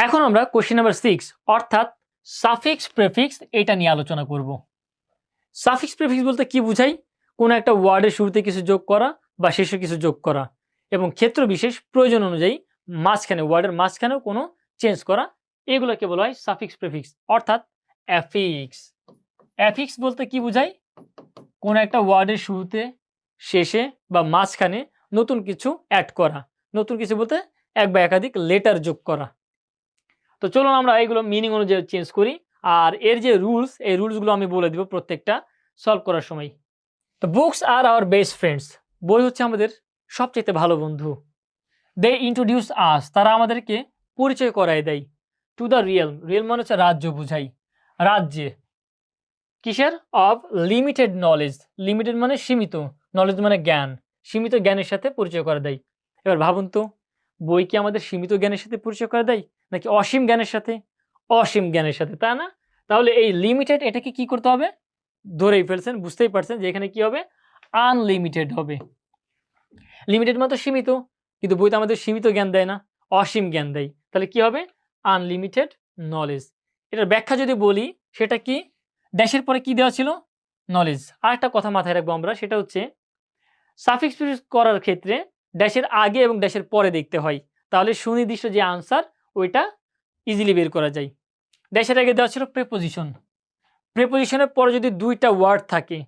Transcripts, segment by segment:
এখন আমরা question number 6 অর্থাৎ সাফিক্স প্রেফিক্স এটা নিয়ে আলোচনা করব। সাফিক্স প্রেফিক্স বলতে কি বোঝায়? কোনো একটা ওয়ার্ডের শুরুতে কিছু যোগ করা বা শেষে কিছু যোগ করা এবং ক্ষেত্র বিশেষ প্রয়োজন অনুযায়ী মাঝখানে ওয়ার্ডের মাঝখানেও কোনো চেঞ্জ করা, এগুলোকে বলা হয় সাফিক্স প্রেফিক্স অর্থাৎ অ্যাফিক্স। অ্যাফিক্স বলতে কি বোঝায়? কোনো একটা ওয়ার্ডের শুরুতে শেষে বা মাঝখানে নতুন কিছু অ্যাড করা, নতুন কিছু বলতে এক বা একাধিক লেটার যোগ করা। তো চলুন আমরা এইগুলো মিনিং অনুযায়ী চেঞ্জ করি, আর এর যে রুলস, এই রুলসগুলো আমি বলে দিব প্রত্যেকটা সলভ করার সময়। তো books are our best friends, বই হচ্ছে আমাদের সবচেয়ে ভালো বন্ধু। দে ইন্ট্রোডিউস আস, তারা আমাদেরকে পরিচয় করায় দেয়। টু দ্য রিয়েলম, রিয়েল মানে হচ্ছে রাজ্য বুঝাই, রাজ্যে। কিসের? অফ লিমিটেড নলেজ, লিমিটেড মানে সীমিত, নলেজ মানে জ্ঞান, সীমিত জ্ঞানের সাথে পরিচয় করে দেয়। এবার ভাবুন তো, বই কি আমাদের সীমিত জ্ঞানের সাথে পরিচয় করে দেয় নাকি অসীম জ্ঞানের সাথে? অসীম জ্ঞানের সাথে, তাই না? তাহলে এই লিমিটেড এটাকে কি করতে হবে? ধরেই ফেলছেন, বুঝতেই পারছেন যে এখানে কি হবে? আনলিমিটেড হবে। লিমিটেড মানে তো সীমিত, কিন্তু বই তো আমাদের সীমিত জ্ঞান দেয় না, অসীম জ্ঞান দেয়। তাহলে কি হবে? Unlimited knowledge. এটার ব্যাখ্যা যদি বলি, সেটা কি? ড্যাশের পরে কি দেওয়া ছিল? নলেজ। আর একটা কথা মাথায় রাখবো আমরা, সেটা হচ্ছে সাফিক্স প্রিফিক্স করার ক্ষেত্রে ড্যাশের আগে এবং ড্যাশের পরে দেখতে হয়, তাহলে সুনির্দিষ্ট যে আনসার ওইটা ইজিলি বের করা যায়। ড্যাশের আগে দেওয়া ছিল প্রেপোজিশন, প্রেপোজিশনের পরে যদি দুইটা ওয়ার্ড থাকে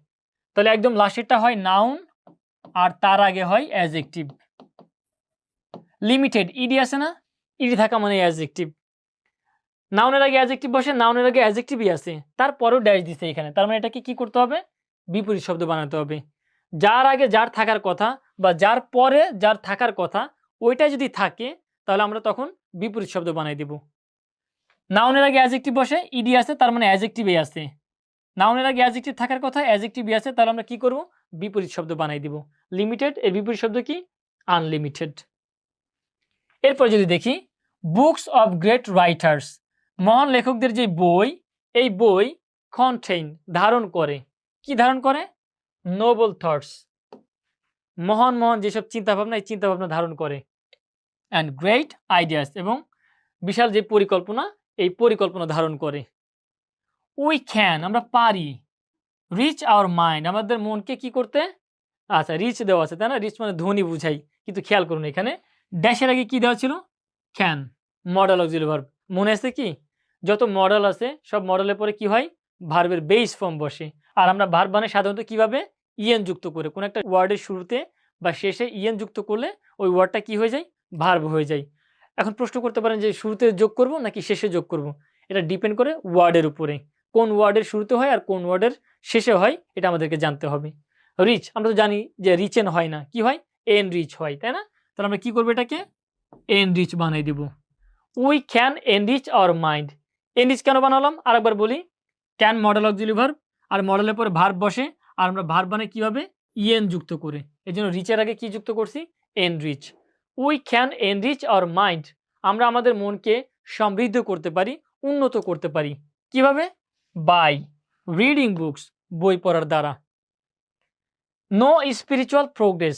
তাহলে একদম লাস্টেরটা হয় নাউন আর তার আগে হয় অ্যাডজেক্টিভ। লিমিটেড ইডি আছে না, ইডি থাকা মানে অ্যাডজেক্টিভ। নাউনের আগে অ্যাডজেক্টিভ বসে, নাউনের আগে অ্যাডজেক্টিভই আছে, তারপরেও ড্যাশ দিছে এখানে, তার মানে এটাকে কি করতে হবে? বিপরীত শব্দ বানাতে হবে। যার আগে যার থাকার কথা বা যার পরে যার থাকার কথা ওইটা যদি থাকে তাহলে আমরা তখন বিপরীত শব্দ বানাই দিব। নাউনের আগে অ্যাডজেক্টিভ বসে, ইডি আছে, তার মানে অ্যাডজেক্টিভই আছে। নাউনের আগে অ্যাডজেক্টিভ থাকার কথা, অ্যাডজেক্টিভই আছে, তাহলে আমরা কি করব? বিপরীত শব্দ বানাই দিব। লিমিটেড এর বিপরীত শব্দ কি? আনলিমিটেড। এরপর যদি দেখি বুকস অফ গ্রেট রাইটার্স, মহান লেখকদের যে বই, এই বই কন্টেইন ধারণ করে, কি ধারণ করে? নোবেল থটস, মহান মহান যেসব চিন্তাভাবনা, এই চিন্তাভাবনা ধারণ করে। অ্যান্ড গ্রেট আইডিয়াস, এবং বিশাল যে পরিকল্পনা, এই পরিকল্পনা ধারণ করে। উই ক্যান, আমরা পারি। রিচ আওয়ার মাইন্ড, আমাদের মনকে কি করতে? আচ্ছা, রিচ দেওয়া আছে তাই না, রিচ মানে ধনী বুঝাই, কিন্তু খেয়াল করুন এখানে ড্যাশের আগে কি দেওয়া ছিল? Can, modal auxiliary verb. মনে আছে কি? যত মডেল আছে সব মডেলের পরে কি হয়? ভার্বের বেস ফর্ম বসে। আর আমরা ভার্ব মানে সাধারণত কিভাবে? ইএন যুক্ত করে, কোন একটা ওয়ার্ডের শুরুতে বা শেষে ইএন যুক্ত করলে ওই ওয়ার্ডটা কি হয়ে যায়? ভার্ব হয়ে যায়। এখন প্রশ্ন করতে পারেন যে শুরুতে যোগ করব নাকি শেষে যোগ করব? এটা ডিপেন্ড করে ওয়ার্ডের উপরে, কোন ওয়ার্ডের শুরুতে হয় আর কোন ওয়ার্ডের শেষে হয়, এটা আমাদেরকে জানতে হবে। রিচ, আমরা তো জানি যে রিচেন হয় না, কি হয়? এন রিচ হয়, তাই না? তাহলে আমরা কি করবো? এটাকে এনরিচ বানাই দিব। We can enrich our mind. Enrich কেন বানালাম আরেকবার বলি। ক্যান মডেল অক্সিলারি ভার্ব, আর মডেলের পরে ভার্ব বসে, আর আমরা ভার্ব বানাই কিভাবে? ইএন যুক্ত করে। এই জন্য রিচের আগে কি যুক্ত করছি? Enrich. We can enrich our mind, আমরা আমাদের মনকে সমৃদ্ধ করতে পারি, উন্নত করতে পারি। কিভাবে? বাই রিডিং বুকস, বই পড়ার দ্বারা। নো স্পিরিচুয়াল প্রোগ্রেস,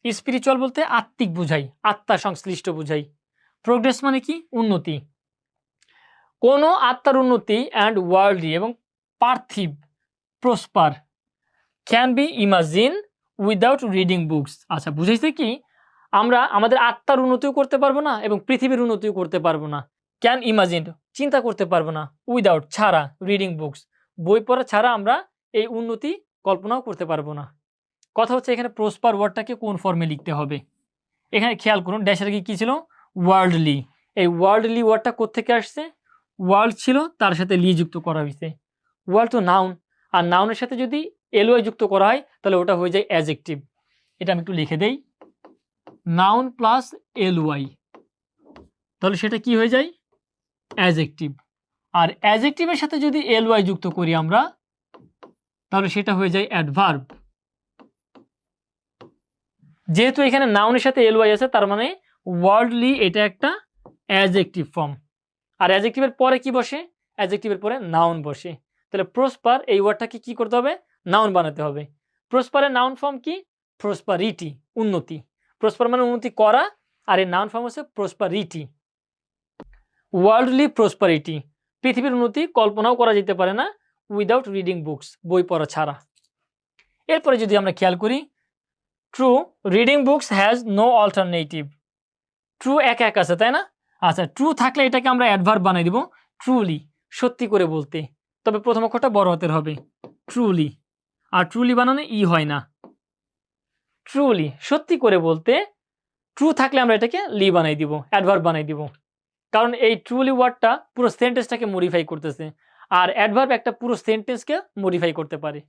স্পিরিচুয়াল বলতে আত্মিক বুঝাই, আত্মা সংশ্লিষ্ট বুঝাই। প্রোগ্রেস মানে কি? উন্নতি। কোনো আত্মার উন্নতি অ্যান্ড ওয়ার্ল্ডলি এবং পার্থিব prosper can be imagine without reading books. আচ্ছা, বুঝাইছে কি? আমরা আমাদের আত্মার উন্নতিও করতে পারবো না এবং পৃথিবীর উন্নতিও করতে পারবো না। ক্যান ইমাজিন চিন্তা করতে পারবো না, উইদাউট ছাড়া, রিডিং বুকস বই পড়া ছাড়া আমরা এই উন্নতি কল্পনাও করতে পারবো না। কথা হচ্ছে এখানে প্রসপার ওয়ার্ডটাকে কোন ফর্মে লিখতে হবে। এখানে খেয়াল করুন ড্যাশের কি ছিল? ওয়ার্ল্ডলি। এই ওয়ার্ল্ডলি ওয়ার্ডটা কোত্থেকে আসছে? ওয়ার্ল্ড ছিল, তার সাথে লি যুক্ত করা হয়েছে। ওয়ার্ল্ড তো নাউন, আর নাউনের সাথে যদি এলওয়াই যুক্ত করা হয় তাহলে ওটা হয়ে যায় অ্যাডজেক্টিভ। এটা আমি একটু লিখে দেই, নাউন প্লাস এলওয়াই, তাহলে সেটা কি হয়ে যায়? অ্যাডজেক্টিভ। আর অ্যাডজেক্টিভের সাথে যদি এলওয়াই যুক্ত করি আমরা, তাহলে সেটা হয়ে যায় অ্যাডভার্ব। যেহেতু এখানে নাউনের সাথে এলওয়াই আছে, তার মানে ওয়ার্ল্ডলি এটা একটা অ্যাডজেক্টিভ ফর্ম। আর অ্যাডজেক্টিভের পরে কি বসে? অ্যাডজেক্টিভের পরে নাউন বসে। তাহলে প্রসপার এই ওয়ার্ডটাকে কি করতে হবে? নাউন বানাতে হবে। প্রসপারের নাউন ফর্ম কি? প্রসপারিটি, উন্নতি। প্রসপার মানে উন্নতি করা, আর এর নাউন ফর্ম হচ্ছে প্রসপারিটি। ওয়ার্ল্ডলি প্রসপারিটি, পৃথিবীর উন্নতি কল্পনাও করা যেতে পারে না উইদাউট রিডিং বুকস, বই পড়া ছাড়া। এরপরে যদি আমরা খেয়াল করি, true, reading books has no alternative. True এক এক আছে, তাই না? আচ্ছা, ট্রু থাকলে এটাকে আমরা অ্যাডভার্ব বানিয়ে দিব ট্রুলি, সত্যি করে বলতে। তবে প্রথম অক্ষরটা বড় হাতের হবে, ট্রুলি। আর ট্রুলি বানানো ই হয় না। ট্রুলি, সত্যি করে বলতে। ট্রু থাকলে আমরা এটাকে লি বানাই দিব, অ্যাডভার্ব বানাই দিব। কারণ এই ট্রুলি ওয়ার্ডটা পুরো সেন্টেন্সটাকে মডিফাই করতেছে, আর অ্যাডভার্ব একটা পুরো সেন্টেন্সকে মডিফাই করতে পারে।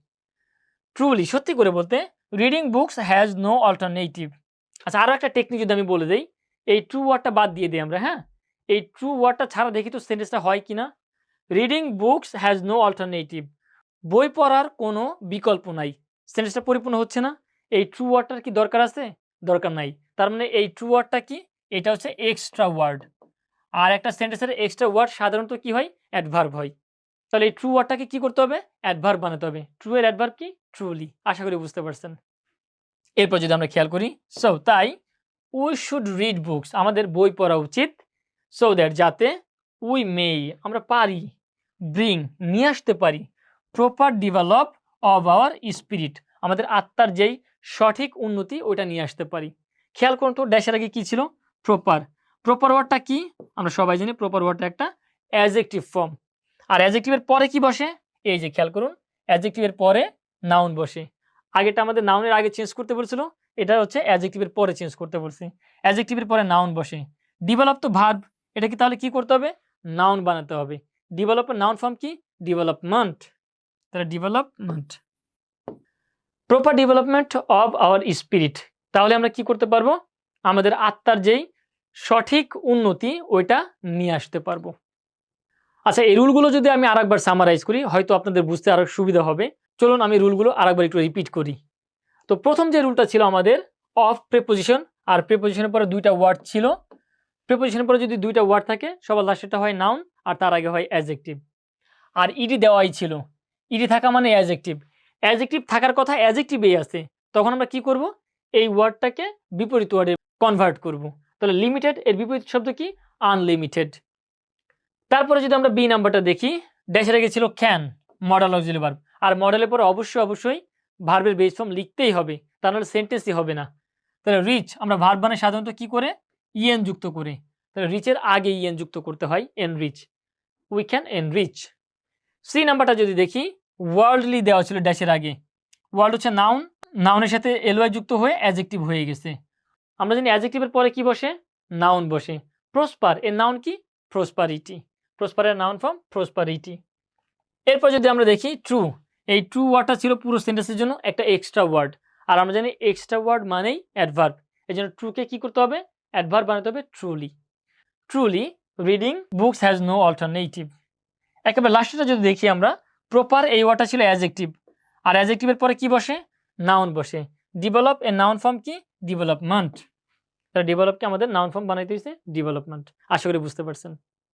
ট্রুলি, সত্যি করে বলতে, reading books has no alternative. আচ্ছা, আরও একটা টেকনিক যদি আমি বলে দিই, এই ট্রু ওয়ার্ডটা বাদ দিয়ে দিই আমরা, হ্যাঁ? এই ট্রু ওয়ার্ডটা ছাড়া দেখি তো সেন্টেন্সটা হয় কি না। Reading books has no alternative, বই পড়ার কোনো বিকল্প নাই। সেন্টেন্সটা পরিপূর্ণ হচ্ছে না। এই ট্রু ওয়ার্ডটার কি দরকার আছে? দরকার নাই। তার মানে এই ট্রু ওয়ার্ডটা কি? এটা হচ্ছে এক্সট্রা ওয়ার্ড। আর একটা সেন্টেন্সের এক্সট্রা ওয়ার্ড সাধারণত কি হয়? অ্যাডভার্ব হয়। তাহলে এই ট্রু ওয়ার্ডটাকে কি করতে হবে? অ্যাডভার্ব বানাতে হবে। ট্রু এর অ্যাডভার্ব কি? ট্রুলি। আশা করি বুঝতে পারছেন। এরপর যদি আমরা খেয়াল করি, সো তাই উই শুড রিড বুকস, আমাদের বই পড়া উচিত। সো দ্যাট, যাতে উই মে, আমরা পারি, ব্রিং, নিয়ে আসতে পারি, proper develop of our spirit, আমাদের আত্মার যেই সঠিক উন্নতি ওইটা নিয়ে আসতে পারি। খেয়াল করুন তো, ড্যাশের আগে কি ছিল? প্রপার। প্রপার ওয়ার্ডটা কি? আমরা সবাই জানি প্রপার ওয়ার্ডটা একটা অ্যাডজেক্টিভ ফর্ম। আর অ্যাডজেক্টিভের পরে কি বসে? এই যে খেয়াল করুন, অ্যাডজেক্টিভের পরে নাউন বসে। আগেটা আমাদের নাউনের আগে চেঞ্জ করতে বলছিল, এটা হচ্ছে অ্যাডজেক্টিভের পরে চেঞ্জ করতে বলছি। অ্যাডজেক্টিভের পরে নাউন বসে। ডেভেলপ তো ভার্ব, এটা কি তাহলে কি করতে হবে? নাউন বানাতে হবে। ডেভেলপের নাউন ফর্ম কি? ডেভেলপমেন্ট। তাহলে development, proper development of our spirit. তাহলে আমরা কি করতে পারবো? আমাদের আত্মার যেই সঠিক উন্নতি ওইটা নিয়ে আসতে পারবো। আচ্ছা, এই রুলগুলো যদি আমি আরেকবার সামারাইজ করি, হয়তো আপনাদের বুঝতে আরো সুবিধা হবে। চলুন আমি রুলগুলো আরেকবার একটু রিপিট করি। তো প্রথম যে রুলটা ছিল আমাদের, অফ প্রিপোজিশন, আর প্রিপোজিশনের পরে দুইটা ওয়ার্ড ছিল। প্রিপোজিশনের পরে যদি দুইটা ওয়ার্ড থাকে, সবার লাস্টেরটা হয় নাউন আর তার আগে হয় অ্যাডজেক্টিভ। আর ইডি দেওয়াই ছিল। ইডি থাকা মানে অ্যাডজেক্টিভ। অ্যাডজেক্টিভ থাকার কথা অ্যাডজেক্টিভেই আছে। তখন আমরা কি করব? এই ওয়ার্ডটাকে বিপরীত ওয়ার্ডে কনভার্ট করব। তাহলে লিমিটেড এর বিপরীত শব্দ কি? আনলিমিটেড। তারপরে যদি আমরা বি নাম্বারটা দেখি, ড্যাশের আগে ছিল ক্যান, মডেল অক্সিলারি ভার্ব। আর মডেলের পরে অবশ্যই ভার্বের বেস ফর্ম লিখতেই হবে, তা নাহলে সেন্টেন্সই হবে না। তাহলে রিচ, আমরা ভার্ব বানাই সাধারণত কি করে? ইএন যুক্ত করে। তাহলে রিচের আগে ইএন যুক্ত করতে হয়, enrich, we can enrich. C নাম্বারটা যদি দেখি, ওয়ার্ল্ডলি দেওয়া ছিল ড্যাশের আগে। ওয়ার্ল্ড হচ্ছে নাউন, নাউনের সাথে এলওয়াই যুক্ত হয়ে অ্যাডজেক্টিভ হয়ে গেছে। আমরা জানি অ্যাডজেক্টিভের পরে কি বসে? নাউন বসে। প্রসপার এর নাউন কি? প্রসপারিটি। প্রসপারের নাউন ফর্ম প্রসপারিটি। এরপর যদি আমরা দেখি ট্রু, এই ট্রু ওয়ার্ডটা ছিল পুরো সেন্টেন্সের জন্য একটা এক্সট্রা ওয়ার্ড। আর আমরা জানি এক্সট্রা ওয়ার্ড মানেই অ্যাডভার্ব। এই জন্য ট্রুকে কি করতে হবে? অ্যাডভার্ব বানাতে হবে truly. Truly reading books has no alternative. একেবারে লাস্টটা যদি দেখি আমরা, প্রপার এই ওয়ার্ডটা ছিল অ্যাডজেক্টিভ। আর অ্যাডজেক্টিভের পরে কি বসে? নাউন বসে। ডেভেলপ এর নাউন ফর্ম কি? ডেভেলপমেন্ট। তাহলে ডেভেলপকে আমাদের নাউন ফর্ম বানাইতে হয়েছে ডেভেলপমেন্ট। আশা করি বুঝতে পারছেন।